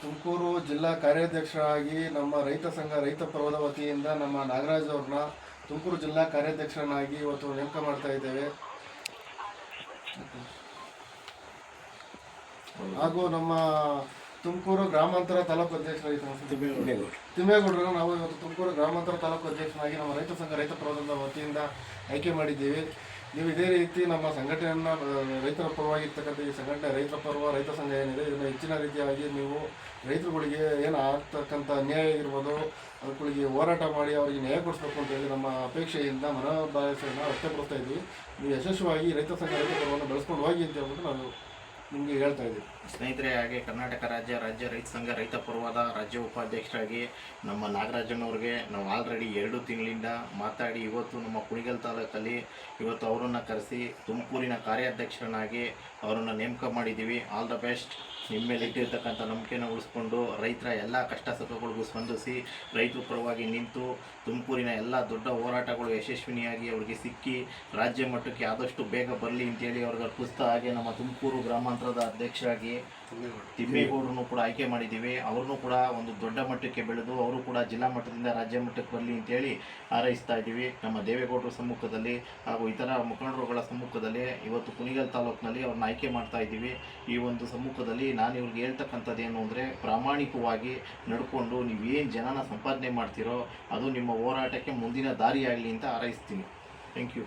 ತುಮಕೂರು ಜಿಲ್ಲಾ ಕಾರ್ಯಾಧ್ಯಕ್ಷರಾಗಿ ನಮ್ಮ ರೈತ ಸಂಘ ರೈತ ಪರ್ವದ ವತಿಯಿಂದ ನಮ್ಮ ನಾಗರಾಜ್ ಅವ್ರನ್ನ ತುಮಕೂರು ಜಿಲ್ಲಾ ಕಾರ್ಯಾಧ್ಯಕ್ಷರನ್ನಾಗಿ ಇವತ್ತು ನೇಮಕ ಮಾಡ್ತಾ ಇದ್ದೇವೆ. ಹಾಗೂ ನಮ್ಮ ತುಮಕೂರು ಗ್ರಾಮಾಂತರ ತಾಲೂಕು ಅಧ್ಯಕ್ಷರಾಗಿ ತಿಮ್ಮೇಗೌಡರನ್ನು ನಾವು ಇವತ್ತು ತುಮಕೂರು ಗ್ರಾಮಾಂತರ ತಾಲೂಕು ಅಧ್ಯಕ್ಷನಾಗಿ ನಮ್ಮ ರೈತ ಸಂಘ ರೈತ ಪರ್ವದ ವತಿಯಿಂದ ಆಯ್ಕೆ ಮಾಡಿದ್ದೀವಿ. ನೀವು ಇದೇ ರೀತಿ ನಮ್ಮ ಸಂಘಟನೆಯನ್ನು ರೈತರ ಪರವಾಗಿರ್ತಕ್ಕಂಥ ಈ ಸಂಘಟನೆ ರೈತರ ಪರ್ವ ರೈತ ಸಂಘ ಏನಿದೆ ಇದನ್ನು ಹೆಚ್ಚಿನ ರೀತಿಯಾಗಿ ನೀವು ರೈತರುಗಳಿಗೆ ಏನು ಆಗ್ತಕ್ಕಂಥ ಅನ್ಯಾಯ ಇರ್ಬೋದು ಅದಕ್ಕೆ ಹೋರಾಟ ಮಾಡಿ ಅವರಿಗೆ ನ್ಯಾಯ ಕೊಡಿಸ್ಬೇಕು ಅಂತ ಹೇಳಿ ನಮ್ಮ ಅಪೇಕ್ಷೆಯಿಂದ ಮನೋಭಾವನೆಯನ್ನು ವ್ಯಕ್ತಪಡಿಸ್ತಾ ಇದ್ವಿ. ನೀವು ಯಶಸ್ವಿಯಾಗಿ ರೈತ ಸಂಘ ರೈತ ಪರ್ವವನ್ನು ಬೆಳೆಸ್ಕೊಂಡು ಹೋಗಿ ಅಂತ ಹೇಳ್ಬಿಟ್ಟು ನಾವು ನಿಮಗೆ ಹೇಳ್ತಾ ಇದ್ದೀವಿ. ಸ್ನೇಹಿತರೆ, ಹಾಗೆ ಕರ್ನಾಟಕ ರಾಜ್ಯ ರೈತ ಸಂಘ ರೈತ ಪರ್ವದ ರಾಜ್ಯ ಉಪಾಧ್ಯಕ್ಷರಾಗಿ ನಮ್ಮ ನಾಗರಾಜನವ್ರಿಗೆ ನಾವು ಆಲ್ರೆಡಿ 2 ತಿಂಗಳಿಂದ ಮಾತಾಡಿ ಇವತ್ತು ನಮ್ಮ ಕುಣಿಗಲ್ ತಾಲೂಕಲ್ಲಿ ಇವತ್ತು ಅವರನ್ನು ಕರೆಸಿ ತುಮಕೂರಿನ ಕಾರ್ಯಾಧ್ಯಕ್ಷರನ್ನಾಗಿ ಅವರನ್ನು ನೇಮಕ ಮಾಡಿದ್ದೀವಿ. All the best. ನಿಮ್ಮ ಮೇಲೆ ಇಟ್ಟಿರ್ತಕ್ಕಂಥ ನಂಬಿಕೆನ ಉಳಿಸ್ಕೊಂಡು ರೈತರ ಎಲ್ಲ ಕಷ್ಟ ಸುಖಗಳಿಗೂ ಸ್ಪಂದಿಸಿ ರೈತರ ಪರವಾಗಿ ನಿಂತು ತುಮಕೂರಿನ ಎಲ್ಲ ದೊಡ್ಡ ಹೋರಾಟಗಳು ಯಶಸ್ವಿನಿಯಾಗಿ ಅವರಿಗೆ ಸಿಕ್ಕಿ ರಾಜ್ಯ ಮಟ್ಟಕ್ಕೆ ಆದಷ್ಟು ಬೇಗ ಬರಲಿ ಅಂತೇಳಿ ಅವ್ರಿಗೆ ಅರ್ಪಿಸ್ತಾ ಹಾಗೆ ನಮ್ಮ ತುಮಕೂರು ಗ್ರಾಮಾಂತರದ ಅಧ್ಯಕ್ಷರಾಗಿ ತಿಮ್ಮೇಗೌಡರನ್ನು ಕೂಡ ಆಯ್ಕೆ ಮಾಡಿದ್ದೀವಿ. ಅವ್ರನ್ನೂ ಕೂಡ ಒಂದು ದೊಡ್ಡ ಮಟ್ಟಕ್ಕೆ ಬೆಳೆದು ಅವರು ಕೂಡ ಜಿಲ್ಲಾ ಮಟ್ಟದಿಂದ ರಾಜ್ಯ ಮಟ್ಟಕ್ಕೆ ಬರಲಿ ಅಂತೇಳಿ ಹಾರೈಸ್ತಾ ಇದ್ದೀವಿ. ನಮ್ಮ ದೇವೇಗೌಡರ ಸಮ್ಮುಖದಲ್ಲಿ ಹಾಗೂ ಇತರ ಮುಖಂಡರುಗಳ ಸಮ್ಮುಖದಲ್ಲಿ ಇವತ್ತು ಕುಣಿಗಲ್ ತಾಲೂಕಿನಲ್ಲಿ ಅವ್ರನ್ನ ಆಯ್ಕೆ ಮಾಡ್ತಾ ಇದ್ದೀವಿ. ಈ ಒಂದು ಸಮ್ಮುಖದಲ್ಲಿ ನಾನು ಇವ್ರಿಗೆ ಹೇಳ್ತಕ್ಕಂಥದ್ದು ಏನು ಅಂದರೆ, ಪ್ರಾಮಾಣಿಕವಾಗಿ ನಡ್ಕೊಂಡು ನೀವೇನು ಜನನ ಸಂಪಾದನೆ ಮಾಡ್ತೀರೋ ಅದು ನಿಮ್ಮ ಹೋರಾಟಕ್ಕೆ ಮುಂದಿನ ದಾರಿಯಾಗಲಿ ಅಂತ ಹಾರೈಸ್ತೀನಿ. Thank you.